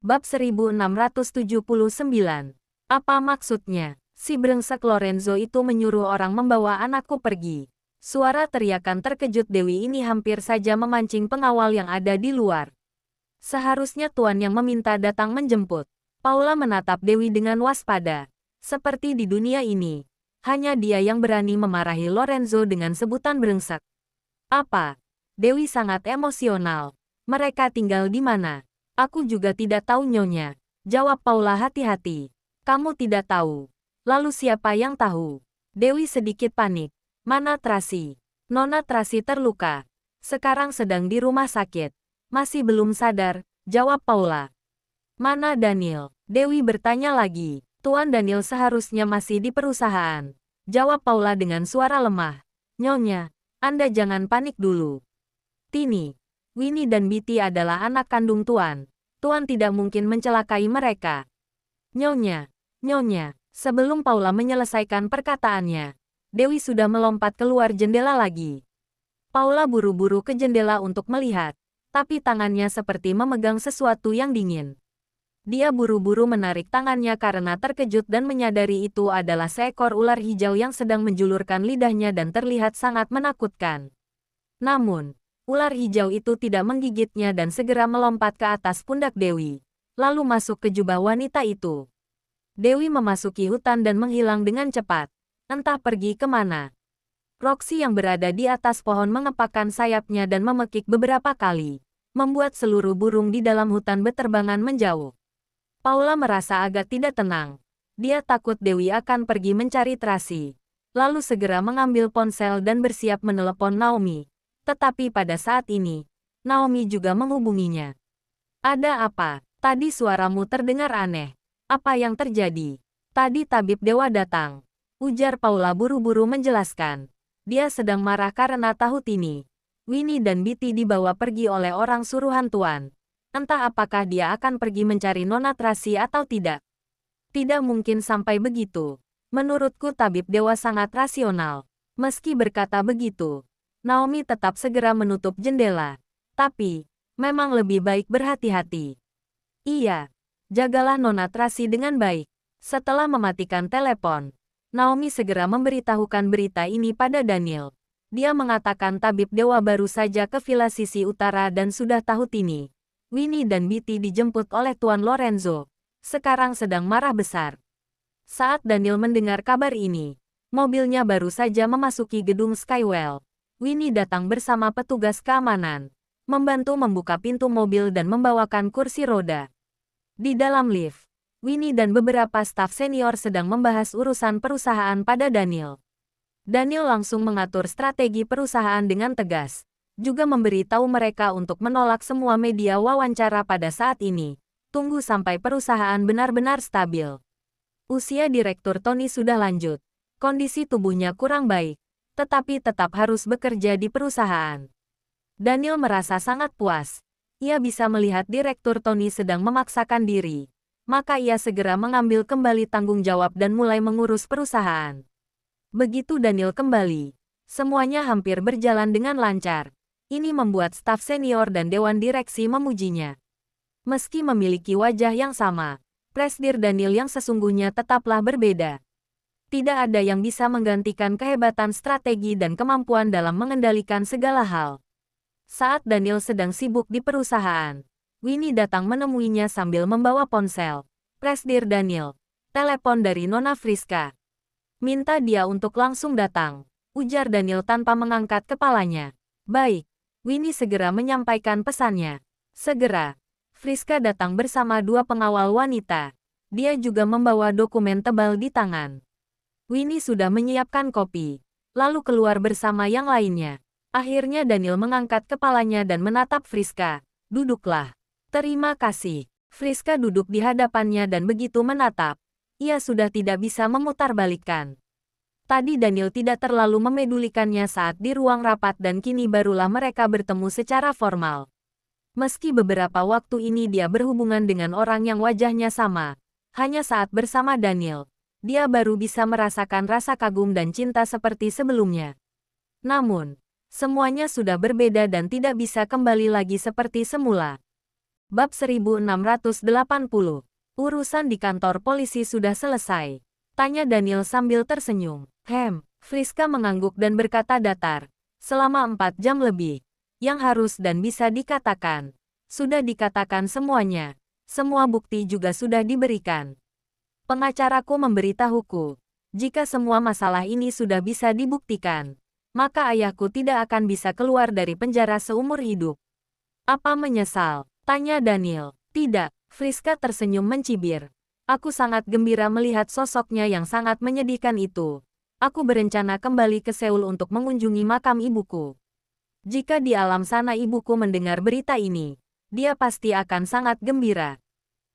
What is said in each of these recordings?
Bab 1679. Apa maksudnya? Si brengsek Lorenzo itu menyuruh orang membawa anakku pergi. Suara teriakan terkejut Dewi ini hampir saja memancing pengawal yang ada di luar. Seharusnya Tuan yang meminta datang menjemput. Paula menatap Dewi dengan waspada. Seperti di dunia ini, hanya dia yang berani memarahi Lorenzo dengan sebutan brengsek. Apa? Dewi sangat emosional. Mereka tinggal di mana? Aku juga tidak tahu nyonya. Jawab Paula hati-hati. Kamu tidak tahu. Lalu siapa yang tahu? Dewi sedikit panik. Mana Tracy? Nona Tracy terluka. Sekarang sedang di rumah sakit. Masih belum sadar, jawab Paula. Mana Daniel? Dewi bertanya lagi. Tuan Daniel seharusnya masih di perusahaan. Jawab Paula dengan suara lemah. Nyonya, Anda jangan panik dulu. Tini, Winnie dan Bitty adalah anak kandung Tuan. Tuan tidak mungkin mencelakai mereka. Nyonya, sebelum Paula menyelesaikan perkataannya, Dewi sudah melompat keluar jendela lagi. Paula buru-buru ke jendela untuk melihat, tapi tangannya seperti memegang sesuatu yang dingin. Dia buru-buru menarik tangannya karena terkejut dan menyadari itu adalah seekor ular hijau yang sedang menjulurkan lidahnya dan terlihat sangat menakutkan. Namun, ular hijau itu tidak menggigitnya dan segera melompat ke atas pundak Dewi, lalu masuk ke jubah wanita itu. Dewi memasuki hutan dan menghilang dengan cepat, entah pergi kemana. Roxy yang berada di atas pohon mengepakkan sayapnya dan memekik beberapa kali, membuat seluruh burung di dalam hutan beterbangan menjauh. Paula merasa agak tidak tenang. Dia takut Dewi akan pergi mencari Tracy, lalu segera mengambil ponsel dan bersiap menelepon Naomi. Tetapi pada saat ini, Naomi juga menghubunginya. Ada apa? Tadi suaramu terdengar aneh. Apa yang terjadi? Tadi tabib dewa datang. Ujar Paula buru-buru menjelaskan. Dia sedang marah karena tahu Tini, Winnie dan Bitty dibawa pergi oleh orang suruhan Tuan. Entah apakah dia akan pergi mencari Nona Tracy atau tidak. Tidak mungkin sampai begitu. Menurutku tabib dewa sangat rasional. Meski berkata begitu, Naomi tetap segera menutup jendela. Tapi, memang lebih baik berhati-hati. Iya, jagalah Nona Tracy dengan baik. Setelah mematikan telepon, Naomi segera memberitahukan berita ini pada Daniel. Dia mengatakan tabib dewa baru saja ke Villa Sisi Utara dan sudah tahu Tini, Winnie dan Bitty dijemput oleh Tuan Lorenzo. Sekarang sedang marah besar. Saat Daniel mendengar kabar ini, mobilnya baru saja memasuki gedung Skywell. Winnie datang bersama petugas keamanan, membantu membuka pintu mobil dan membawakan kursi roda. Di dalam lift, Winnie dan beberapa staf senior sedang membahas urusan perusahaan pada Daniel. Daniel langsung mengatur strategi perusahaan dengan tegas, juga memberitahu mereka untuk menolak semua media wawancara pada saat ini. Tunggu sampai perusahaan benar-benar stabil. Usia Direktur Tony sudah lanjut, kondisi tubuhnya kurang baik, tetapi tetap harus bekerja di perusahaan. Daniel merasa sangat puas. Ia bisa melihat Direktur Tony sedang memaksakan diri. Maka ia segera mengambil kembali tanggung jawab dan mulai mengurus perusahaan. Begitu Daniel kembali, semuanya hampir berjalan dengan lancar. Ini membuat staf senior dan dewan direksi memujinya. Meski memiliki wajah yang sama, Presdir Daniel yang sesungguhnya tetaplah berbeda. Tidak ada yang bisa menggantikan kehebatan strategi dan kemampuan dalam mengendalikan segala hal. Saat Daniel sedang sibuk di perusahaan, Winnie datang menemuinya sambil membawa ponsel. Presdir Daniel, telepon dari Nona Friska. Minta dia untuk langsung datang, ujar Daniel tanpa mengangkat kepalanya. Baik, Winnie segera menyampaikan pesannya. Segera, Friska datang bersama dua pengawal wanita. Dia juga membawa dokumen tebal di tangan. Winnie sudah menyiapkan kopi, lalu keluar bersama yang lainnya. Akhirnya Daniel mengangkat kepalanya dan menatap Friska. Duduklah. Terima kasih. Friska duduk di hadapannya dan begitu menatap, ia sudah tidak bisa memutarbalikkan. Tadi Daniel tidak terlalu memedulikannya saat di ruang rapat dan kini barulah mereka bertemu secara formal. Meski beberapa waktu ini dia berhubungan dengan orang yang wajahnya sama, hanya saat bersama Daniel, dia baru bisa merasakan rasa kagum dan cinta seperti sebelumnya. Namun, semuanya sudah berbeda dan tidak bisa kembali lagi seperti semula. Bab 1680. Urusan di kantor polisi sudah selesai. Tanya Daniel sambil tersenyum. Friska mengangguk dan berkata datar. Selama 4 jam lebih. Yang harus dan bisa dikatakan. Sudah dikatakan semuanya. Semua bukti juga sudah diberikan. Pengacaraku memberitahuku. Jika semua masalah ini sudah bisa dibuktikan, maka ayahku tidak akan bisa keluar dari penjara seumur hidup. Apa menyesal? Tanya Daniel. Tidak, Friska tersenyum mencibir. Aku sangat gembira melihat sosoknya yang sangat menyedihkan itu. Aku berencana kembali ke Seoul untuk mengunjungi makam ibuku. Jika di alam sana ibuku mendengar berita ini, dia pasti akan sangat gembira.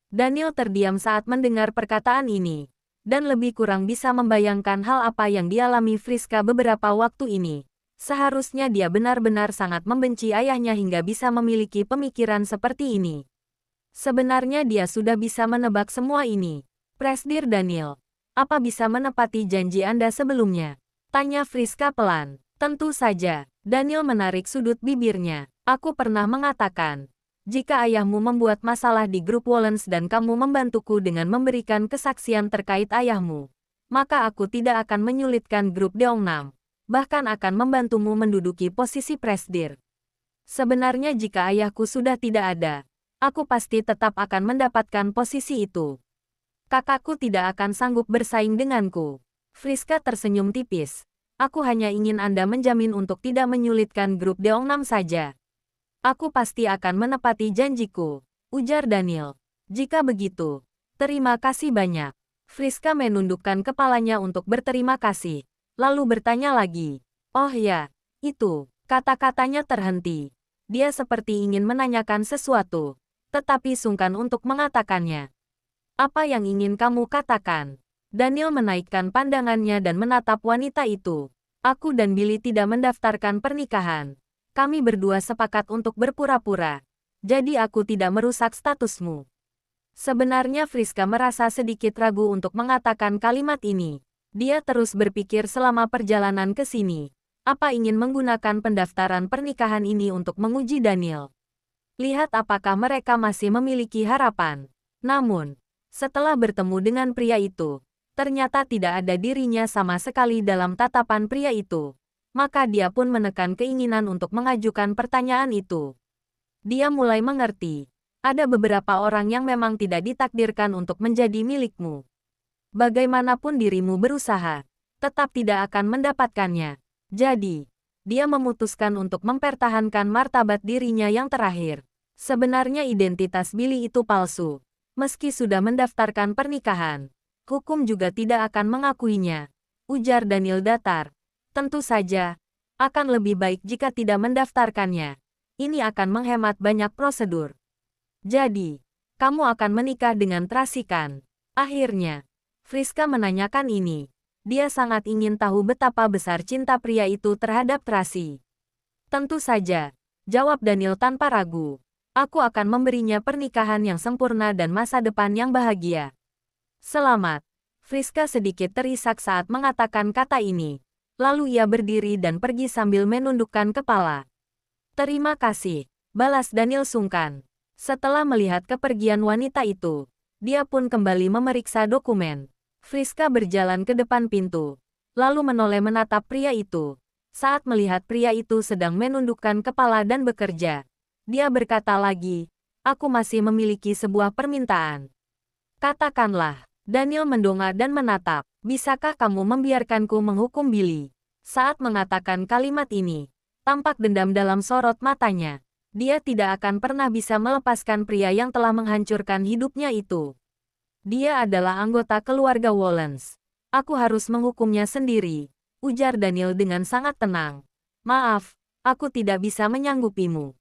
Daniel terdiam saat mendengar perkataan ini, dan lebih kurang bisa membayangkan hal apa yang dialami Friska beberapa waktu ini. Seharusnya dia benar-benar sangat membenci ayahnya hingga bisa memiliki pemikiran seperti ini. Sebenarnya dia sudah bisa menebak semua ini. Presdir Daniel, apa bisa menepati janji Anda sebelumnya? Tanya Friska pelan. Tentu saja. Daniel menarik sudut bibirnya. Aku pernah mengatakan, jika ayahmu membuat masalah di grup Wollens dan kamu membantuku dengan memberikan kesaksian terkait ayahmu, maka aku tidak akan menyulitkan grup Deongnam. Bahkan akan membantumu menduduki posisi presdir. Sebenarnya jika ayahku sudah tidak ada, aku pasti tetap akan mendapatkan posisi itu. Kakakku tidak akan sanggup bersaing denganku. Friska tersenyum tipis. Aku hanya ingin Anda menjamin untuk tidak menyulitkan grup Deongnam saja. Aku pasti akan menepati janjiku, ujar Daniel. Jika begitu, terima kasih banyak. Friska menundukkan kepalanya untuk berterima kasih. Lalu bertanya lagi. Oh ya, itu. Kata-katanya terhenti. Dia seperti ingin menanyakan sesuatu, tetapi sungkan untuk mengatakannya. Apa yang ingin kamu katakan? Daniel menaikkan pandangannya dan menatap wanita itu. Aku dan Billy tidak mendaftarkan pernikahan. Kami berdua sepakat untuk berpura-pura. Jadi aku tidak merusak statusmu. Sebenarnya Friska merasa sedikit ragu untuk mengatakan kalimat ini. Dia terus berpikir selama perjalanan ke sini. Apa ingin menggunakan pendaftaran pernikahan ini untuk menguji Daniel? Lihat apakah mereka masih memiliki harapan. Namun, setelah bertemu dengan pria itu, ternyata tidak ada dirinya sama sekali dalam tatapan pria itu. Maka dia pun menekan keinginan untuk mengajukan pertanyaan itu. Dia mulai mengerti. Ada beberapa orang yang memang tidak ditakdirkan untuk menjadi milikmu. Bagaimanapun dirimu berusaha, tetap tidak akan mendapatkannya. Jadi, dia memutuskan untuk mempertahankan martabat dirinya yang terakhir. Sebenarnya identitas Billy itu palsu. Meski sudah mendaftarkan pernikahan, hukum juga tidak akan mengakuinya. Ujar Daniel datar. Tentu saja, akan lebih baik jika tidak mendaftarkannya. Ini akan menghemat banyak prosedur. Jadi, kamu akan menikah dengan Trasikan. Akhirnya, Friska menanyakan ini. Dia sangat ingin tahu betapa besar cinta pria itu terhadap Trasi. Tentu saja, jawab Daniel tanpa ragu. Aku akan memberinya pernikahan yang sempurna dan masa depan yang bahagia. Selamat. Friska sedikit terisak saat mengatakan kata ini. Lalu ia berdiri dan pergi sambil menundukkan kepala. Terima kasih, balas Daniel sungkan. Setelah melihat kepergian wanita itu, dia pun kembali memeriksa dokumen. Friska berjalan ke depan pintu, lalu menoleh menatap pria itu. Saat melihat pria itu sedang menundukkan kepala dan bekerja, dia berkata lagi, aku masih memiliki sebuah permintaan. Katakanlah. Daniel mendongak dan menatap. Bisakah kamu membiarkanku menghukum Billy? Saat mengatakan kalimat ini, tampak dendam dalam sorot matanya. Dia tidak akan pernah bisa melepaskan pria yang telah menghancurkan hidupnya itu. Dia adalah anggota keluarga Wollens. Aku harus menghukumnya sendiri, ujar Daniel dengan sangat tenang. Maaf, aku tidak bisa menyanggupimu.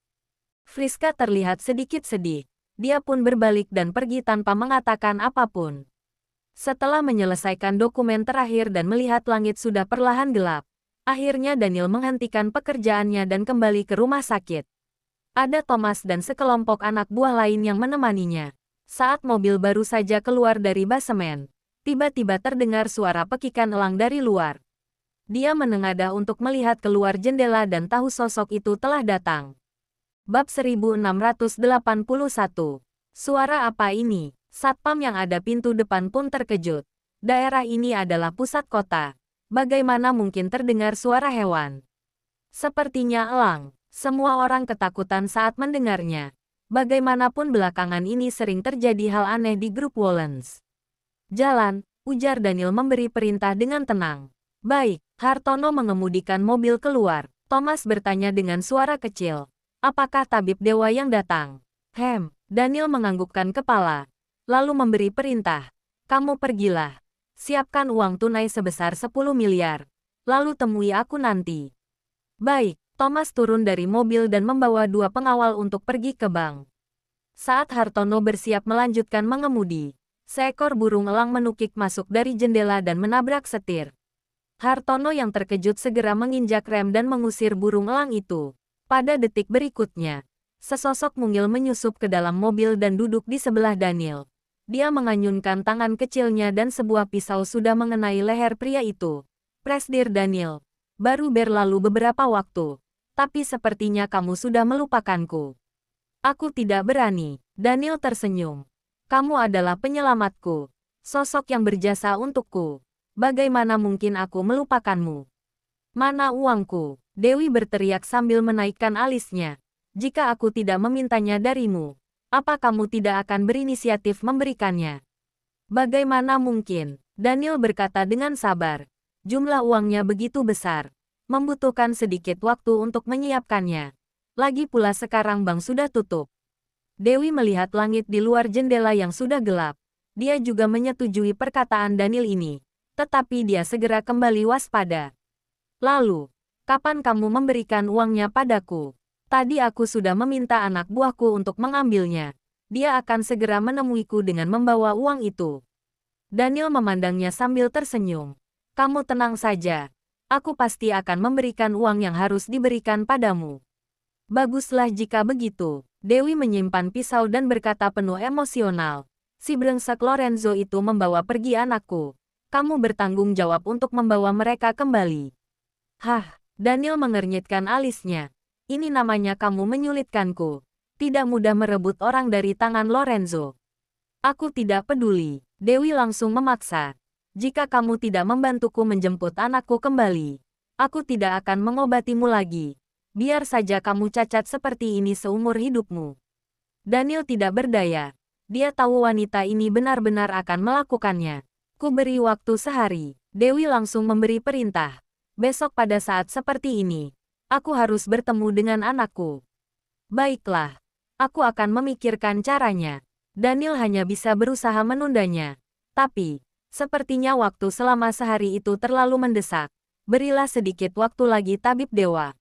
Friska terlihat sedikit sedih. Dia pun berbalik dan pergi tanpa mengatakan apapun. Setelah menyelesaikan dokumen terakhir dan melihat langit sudah perlahan gelap, akhirnya Daniel menghentikan pekerjaannya dan kembali ke rumah sakit. Ada Thomas dan sekelompok anak buah lain yang menemaninya. Saat mobil baru saja keluar dari basemen, tiba-tiba terdengar suara pekikan elang dari luar. Dia menengadah untuk melihat keluar jendela dan tahu sosok itu telah datang. Bab 1681. Suara apa ini? Satpam yang ada pintu depan pun terkejut. Daerah ini adalah pusat kota. Bagaimana mungkin terdengar suara hewan? Sepertinya elang. Semua orang ketakutan saat mendengarnya. Bagaimanapun belakangan ini sering terjadi hal aneh di grup Wollens. Jalan, ujar Daniel memberi perintah dengan tenang. Baik, Hartono mengemudikan mobil keluar. Thomas bertanya dengan suara kecil. Apakah tabib dewa yang datang? Daniel menganggukkan kepala. Lalu memberi perintah. Kamu pergilah. Siapkan uang tunai sebesar 10 miliar. Lalu temui aku nanti. Baik, Thomas turun dari mobil dan membawa 2 pengawal untuk pergi ke bank. Saat Hartono bersiap melanjutkan mengemudi, seekor burung elang menukik masuk dari jendela dan menabrak setir. Hartono yang terkejut segera menginjak rem dan mengusir burung elang itu. Pada detik berikutnya, sesosok mungil menyusup ke dalam mobil dan duduk di sebelah Daniel. Dia menganyunkan tangan kecilnya dan sebuah pisau sudah mengenai leher pria itu. Presdir Daniel, baru berlalu beberapa waktu, tapi sepertinya kamu sudah melupakanku. Aku tidak berani. Daniel tersenyum. Kamu adalah penyelamatku, sosok yang berjasa untukku. Bagaimana mungkin aku melupakanmu? Mana uangku? Dewi berteriak sambil menaikkan alisnya. Jika aku tidak memintanya darimu, apa kamu tidak akan berinisiatif memberikannya? Bagaimana mungkin? Daniel berkata dengan sabar. Jumlah uangnya begitu besar. Membutuhkan sedikit waktu untuk menyiapkannya. Lagi pula sekarang bank sudah tutup. Dewi melihat langit di luar jendela yang sudah gelap. Dia juga menyetujui perkataan Daniel ini. Tetapi dia segera kembali waspada. Lalu, kapan kamu memberikan uangnya padaku? Tadi aku sudah meminta anak buahku untuk mengambilnya. Dia akan segera menemuiku dengan membawa uang itu. Daniel memandangnya sambil tersenyum. Kamu tenang saja. Aku pasti akan memberikan uang yang harus diberikan padamu. Baguslah jika begitu. Dewi menyimpan pisau dan berkata penuh emosional. Si brengsek Lorenzo itu membawa pergi anakku. Kamu bertanggung jawab untuk membawa mereka kembali. Hah, Daniel mengernyitkan alisnya. Ini namanya kamu menyulitkanku. Tidak mudah merebut orang dari tangan Lorenzo. Aku tidak peduli. Dewi langsung memaksa. Jika kamu tidak membantuku menjemput anakku kembali, aku tidak akan mengobatimu lagi. Biar saja kamu cacat seperti ini seumur hidupmu. Daniel tidak berdaya. Dia tahu wanita ini benar-benar akan melakukannya. Ku beri waktu sehari. Dewi langsung memberi perintah. Besok pada saat seperti ini, aku harus bertemu dengan anakku. Baiklah, aku akan memikirkan caranya. Daniel hanya bisa berusaha menundanya. Tapi, sepertinya waktu selama sehari itu terlalu mendesak. Berilah sedikit waktu lagi tabib dewa.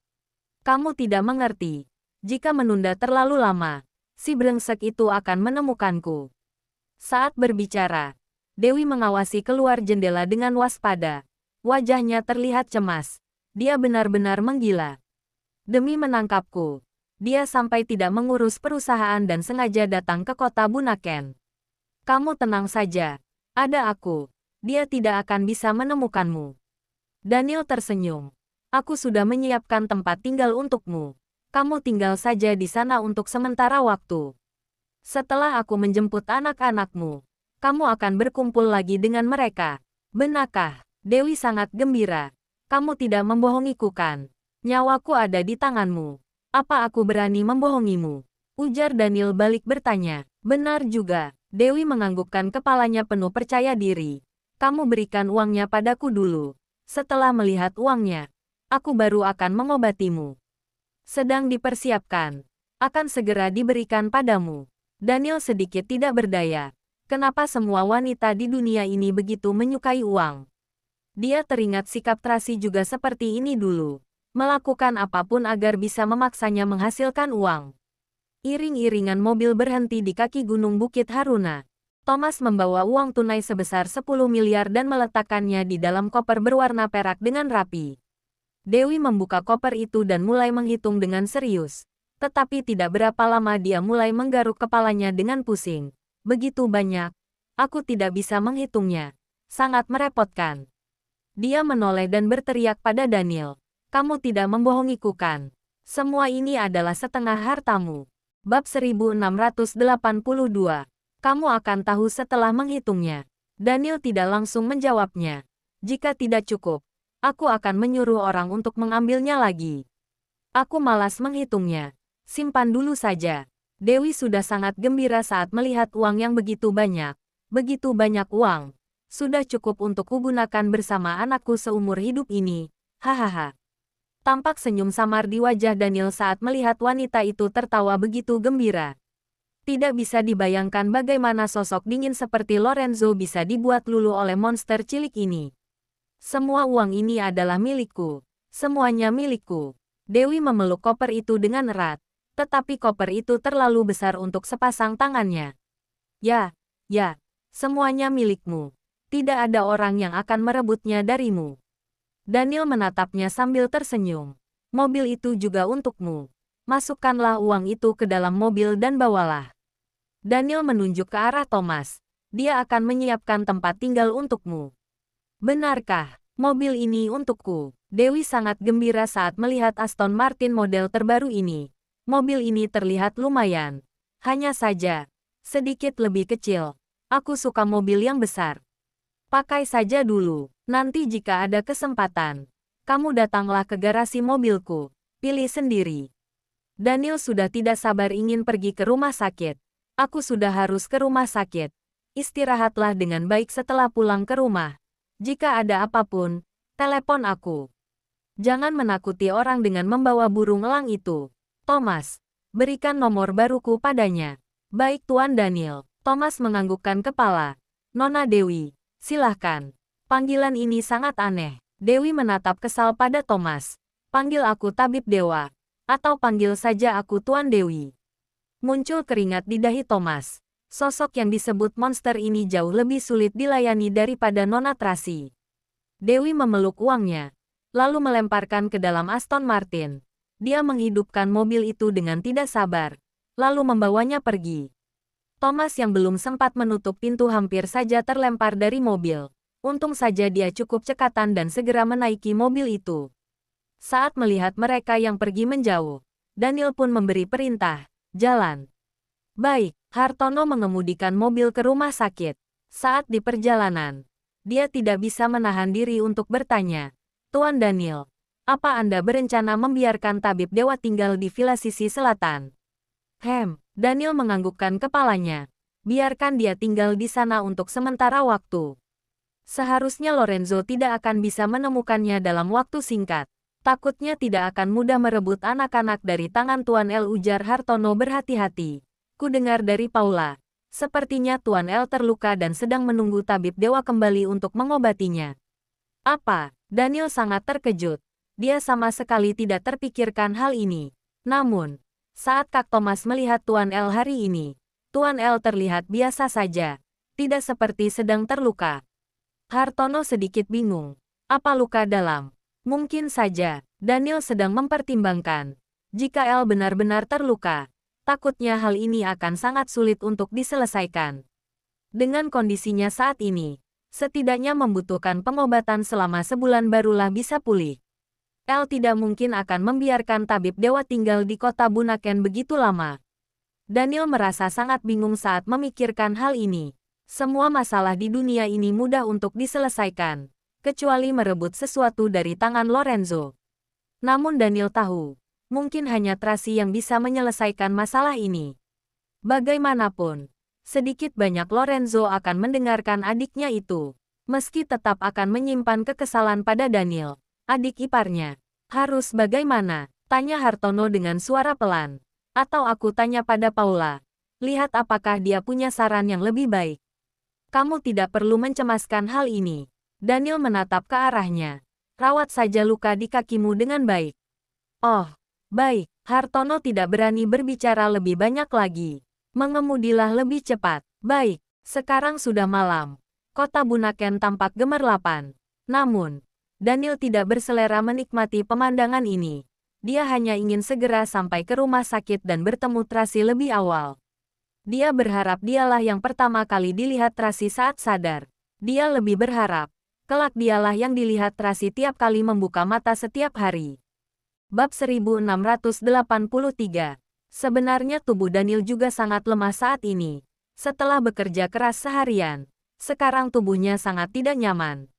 Kamu tidak mengerti. Jika menunda terlalu lama, si brengsek itu akan menemukanku. Saat berbicara, Dewi mengawasi keluar jendela dengan waspada. Wajahnya terlihat cemas. Dia benar-benar menggila. Demi menangkapku, dia sampai tidak mengurus perusahaan dan sengaja datang ke kota Bunaken. Kamu tenang saja. Ada aku. Dia tidak akan bisa menemukanmu. Daniel tersenyum. Aku sudah menyiapkan tempat tinggal untukmu. Kamu tinggal saja di sana untuk sementara waktu. Setelah aku menjemput anak-anakmu, kamu akan berkumpul lagi dengan mereka. Benarkah? Dewi sangat gembira. Kamu tidak membohongiku kan? Nyawaku ada di tanganmu. Apa aku berani membohongimu? Ujar Daniel balik bertanya. Benar juga. Dewi menganggukkan kepalanya penuh percaya diri. Kamu berikan uangnya padaku dulu. Setelah melihat uangnya, aku baru akan mengobatimu. Sedang dipersiapkan. Akan segera diberikan padamu. Daniel sedikit tidak berdaya. Kenapa semua wanita di dunia ini begitu menyukai uang? Dia teringat sikap Tracy juga seperti ini dulu. Melakukan apapun agar bisa memaksanya menghasilkan uang. Iring-iringan mobil berhenti di kaki Gunung Bukit Haruna. Thomas membawa uang tunai sebesar 10 miliar dan meletakkannya di dalam koper berwarna perak dengan rapi. Dewi membuka koper itu dan mulai menghitung dengan serius. Tetapi tidak berapa lama dia mulai menggaruk kepalanya dengan pusing. Begitu banyak. Aku tidak bisa menghitungnya. Sangat merepotkan. Dia menoleh dan berteriak pada Daniel. Kamu tidak membohongiku kan? Semua ini adalah setengah hartamu. Bab 1682. Kamu akan tahu setelah menghitungnya. Daniel tidak langsung menjawabnya. Jika tidak cukup, aku akan menyuruh orang untuk mengambilnya lagi. Aku malas menghitungnya. Simpan dulu saja. Dewi sudah sangat gembira saat melihat uang yang begitu banyak. Begitu banyak uang. Sudah cukup untuk kugunakan bersama anakku seumur hidup ini. Hahaha. Tampak senyum samar di wajah Daniel saat melihat wanita itu tertawa begitu gembira. Tidak bisa dibayangkan bagaimana sosok dingin seperti Lorenzo bisa dibuat luluh oleh monster cilik ini. Semua uang ini adalah milikku. Semuanya milikku. Dewi memeluk koper itu dengan erat. Tetapi koper itu terlalu besar untuk sepasang tangannya. Ya, semuanya milikmu. Tidak ada orang yang akan merebutnya darimu. Daniel menatapnya sambil tersenyum. Mobil itu juga untukmu. Masukkanlah uang itu ke dalam mobil dan bawalah. Daniel menunjuk ke arah Thomas. Dia akan menyiapkan tempat tinggal untukmu. Benarkah? Mobil ini untukku. Dewi sangat gembira saat melihat Aston Martin model terbaru ini. Mobil ini terlihat lumayan. Hanya saja, sedikit lebih kecil. Aku suka mobil yang besar. Pakai saja dulu. Nanti jika ada kesempatan, kamu datanglah ke garasi mobilku. Pilih sendiri. Daniel sudah tidak sabar ingin pergi ke rumah sakit. Aku sudah harus ke rumah sakit. Istirahatlah dengan baik setelah pulang ke rumah. Jika ada apapun, telepon aku. Jangan menakuti orang dengan membawa burung elang itu. Thomas, berikan nomor baruku padanya. Baik Tuan Daniel. Thomas menganggukkan kepala. Nona Dewi, silahkan. Panggilan ini sangat aneh. Dewi menatap kesal pada Thomas. Panggil aku tabib dewa. Atau panggil saja aku Tuan Dewi. Muncul keringat di dahi Thomas. Sosok yang disebut monster ini jauh lebih sulit dilayani daripada Nona Tracy. Dewi memeluk uangnya. Lalu melemparkan ke dalam Aston Martin. Dia menghidupkan mobil itu dengan tidak sabar. Lalu membawanya pergi. Thomas yang belum sempat menutup pintu hampir saja terlempar dari mobil. Untung saja dia cukup cekatan dan segera menaiki mobil itu. Saat melihat mereka yang pergi menjauh, Daniel pun memberi perintah, jalan. Baik, Hartono mengemudikan mobil ke rumah sakit. Saat di perjalanan, dia tidak bisa menahan diri untuk bertanya, Tuan Daniel, apa Anda berencana membiarkan tabib dewa tinggal di Villa Sisi Selatan? Daniel menganggukkan kepalanya. Biarkan dia tinggal di sana untuk sementara waktu. Seharusnya Lorenzo tidak akan bisa menemukannya dalam waktu singkat. Takutnya tidak akan mudah merebut anak-anak dari tangan Tuan L. ujar Hartono berhati-hati. Ku dengar dari Paula. Sepertinya Tuan L terluka dan sedang menunggu tabib dewa kembali untuk mengobatinya. Apa? Daniel sangat terkejut. Dia sama sekali tidak terpikirkan hal ini. Namun, saat Kak Thomas melihat Tuan L hari ini, Tuan L terlihat biasa saja. Tidak seperti sedang terluka. Hartono sedikit bingung. Apa luka dalam? Mungkin saja, Daniel sedang mempertimbangkan. Jika El benar-benar terluka, takutnya hal ini akan sangat sulit untuk diselesaikan. Dengan kondisinya saat ini, setidaknya membutuhkan pengobatan selama sebulan barulah bisa pulih. El tidak mungkin akan membiarkan tabib dewa tinggal di kota Bunaken begitu lama. Daniel merasa sangat bingung saat memikirkan hal ini. Semua masalah di dunia ini mudah untuk diselesaikan, kecuali merebut sesuatu dari tangan Lorenzo. Namun Daniel tahu, mungkin hanya Tracy yang bisa menyelesaikan masalah ini. Bagaimanapun, sedikit banyak Lorenzo akan mendengarkan adiknya itu, meski tetap akan menyimpan kekesalan pada Daniel, adik iparnya. Harus bagaimana? Tanya Hartono dengan suara pelan. Atau aku tanya pada Paula. Lihat apakah dia punya saran yang lebih baik. Kamu tidak perlu mencemaskan hal ini. Daniel menatap ke arahnya. Rawat saja luka di kakimu dengan baik. Oh, baik. Hartono tidak berani berbicara lebih banyak lagi. Mengemudilah lebih cepat. Baik, sekarang sudah malam. Kota Bunaken tampak gemerlapan. Namun, Daniel tidak berselera menikmati pemandangan ini. Dia hanya ingin segera sampai ke rumah sakit dan bertemu Tracy lebih awal. Dia berharap dialah yang pertama kali dilihat Tracy saat sadar. Dia lebih berharap, kelak dialah yang dilihat Tracy tiap kali membuka mata setiap hari. Bab 1683. Sebenarnya tubuh Daniel juga sangat lemah saat ini. Setelah bekerja keras seharian, sekarang tubuhnya sangat tidak nyaman.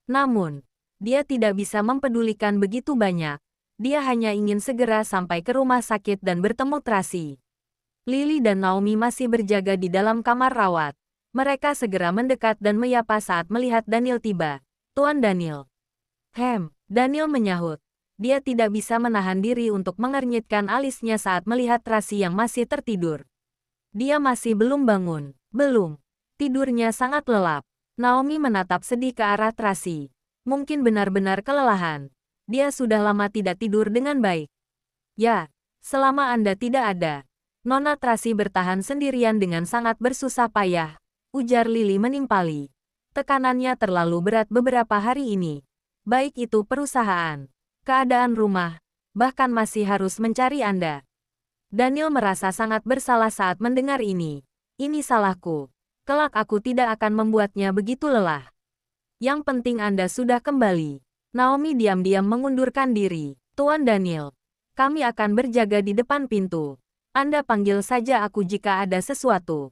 Namun, dia tidak bisa mempedulikan begitu banyak. Dia hanya ingin segera sampai ke rumah sakit dan bertemu Tracy. Lily dan Naomi masih berjaga di dalam kamar rawat. Mereka segera mendekat dan menyapa saat melihat Daniel tiba. Tuan Daniel. Daniel menyahut. Dia tidak bisa menahan diri untuk mengernyitkan alisnya saat melihat Tracy yang masih tertidur. Dia masih belum bangun. Belum. Tidurnya sangat lelap. Naomi menatap sedih ke arah Tracy. Mungkin benar-benar kelelahan. Dia sudah lama tidak tidur dengan baik. Ya, selama Anda tidak ada. Nona Tracy bertahan sendirian dengan sangat bersusah payah, ujar Lily menimpali. Tekanannya terlalu berat beberapa hari ini. Baik itu perusahaan, keadaan rumah, bahkan masih harus mencari Anda. Daniel merasa sangat bersalah saat mendengar ini. Ini salahku. Kelak aku tidak akan membuatnya begitu lelah. Yang penting Anda sudah kembali. Naomi diam-diam mengundurkan diri. Tuan Daniel, kami akan berjaga di depan pintu. Anda panggil saja aku jika ada sesuatu.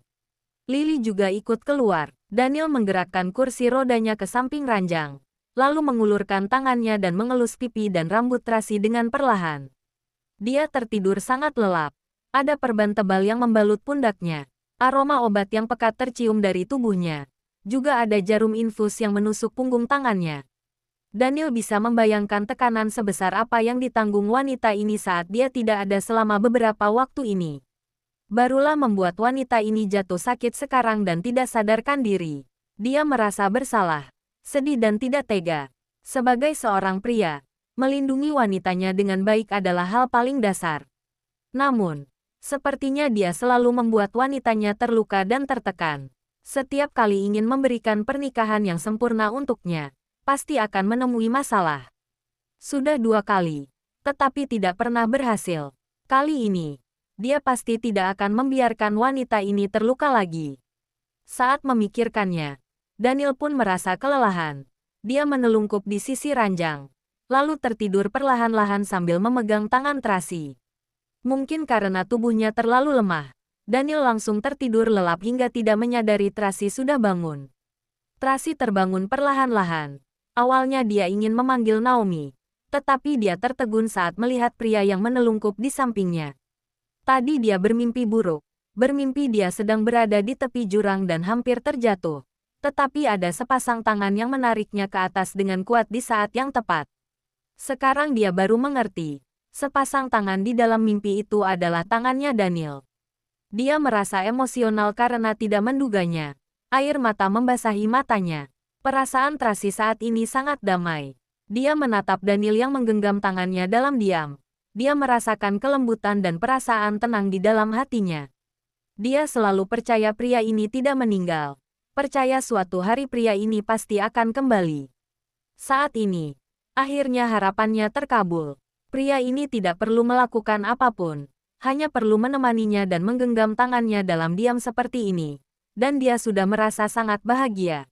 Lily juga ikut keluar. Daniel menggerakkan kursi rodanya ke samping ranjang, lalu mengulurkan tangannya dan mengelus pipi dan rambut Tracy dengan perlahan. Dia tertidur sangat lelap. Ada perban tebal yang membalut pundaknya. Aroma obat yang pekat tercium dari tubuhnya. Juga ada jarum infus yang menusuk punggung tangannya. Daniel bisa membayangkan tekanan sebesar apa yang ditanggung wanita ini saat dia tidak ada selama beberapa waktu ini. Barulah membuat wanita ini jatuh sakit sekarang dan tidak sadarkan diri. Dia merasa bersalah, sedih dan tidak tega. Sebagai seorang pria, melindungi wanitanya dengan baik adalah hal paling dasar. Namun, sepertinya dia selalu membuat wanitanya terluka dan tertekan. Setiap kali ingin memberikan pernikahan yang sempurna untuknya, pasti akan menemui masalah. Sudah 2 kali, tetapi tidak pernah berhasil. Kali ini, dia pasti tidak akan membiarkan wanita ini terluka lagi. Saat memikirkannya, Daniel pun merasa kelelahan. Dia menelungkup di sisi ranjang, lalu tertidur perlahan-lahan sambil memegang tangan Tracy. Mungkin karena tubuhnya terlalu lemah, Daniel langsung tertidur lelap hingga tidak menyadari Tracy sudah bangun. Tracy terbangun perlahan-lahan. Awalnya dia ingin memanggil Naomi, tetapi dia tertegun saat melihat pria yang menelungkup di sampingnya. Tadi dia bermimpi buruk. Bermimpi dia sedang berada di tepi jurang dan hampir terjatuh. Tetapi ada sepasang tangan yang menariknya ke atas dengan kuat di saat yang tepat. Sekarang dia baru mengerti. Sepasang tangan di dalam mimpi itu adalah tangannya Daniel. Dia merasa emosional karena tidak menduganya. Air mata membasahi matanya. Perasaan Tracy saat ini sangat damai. Dia menatap Daniel yang menggenggam tangannya dalam diam. Dia merasakan kelembutan dan perasaan tenang di dalam hatinya. Dia selalu percaya pria ini tidak meninggal. Percaya suatu hari pria ini pasti akan kembali. Saat ini, akhirnya harapannya terkabul. Pria ini tidak perlu melakukan apapun. Hanya perlu menemaninya dan menggenggam tangannya dalam diam seperti ini. Dan dia sudah merasa sangat bahagia.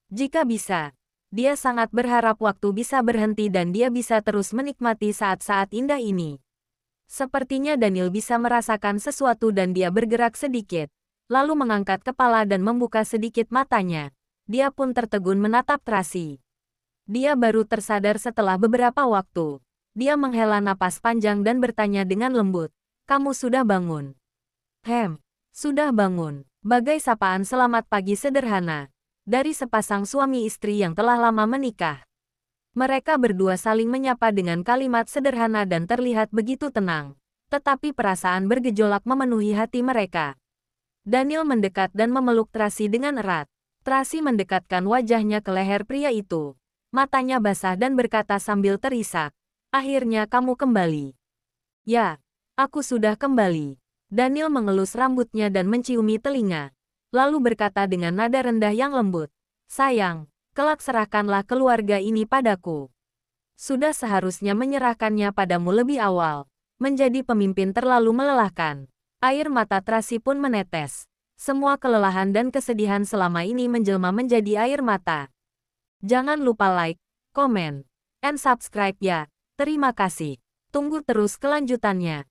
Jika bisa, dia sangat berharap waktu bisa berhenti dan dia bisa terus menikmati saat-saat indah ini. Sepertinya Daniel bisa merasakan sesuatu dan dia bergerak sedikit, lalu mengangkat kepala dan membuka sedikit matanya. Dia pun tertegun menatap Tracy. Dia baru tersadar setelah beberapa waktu. Dia menghela napas panjang dan bertanya dengan lembut, "Kamu sudah bangun?" Sudah bangun." Bagai sapaan selamat pagi sederhana dari sepasang suami istri yang telah lama menikah. Mereka berdua saling menyapa dengan kalimat sederhana dan terlihat begitu tenang. Tetapi perasaan bergejolak memenuhi hati mereka. Daniel mendekat dan memeluk Tracy dengan erat. Tracy mendekatkan wajahnya ke leher pria itu. Matanya basah dan berkata sambil terisak, "Akhirnya kamu kembali." "Ya, aku sudah kembali." Daniel mengelus rambutnya dan menciumi telinga. Lalu berkata dengan nada rendah yang lembut, "Sayang, kelak serahkanlah keluarga ini padaku. Sudah seharusnya menyerahkannya padamu lebih awal. Menjadi pemimpin terlalu melelahkan." Air mata Tracy pun menetes. Semua kelelahan dan kesedihan selama ini menjelma menjadi air mata. Jangan lupa like, komen, and subscribe ya. Terima kasih. tunggu terus kelanjutannya.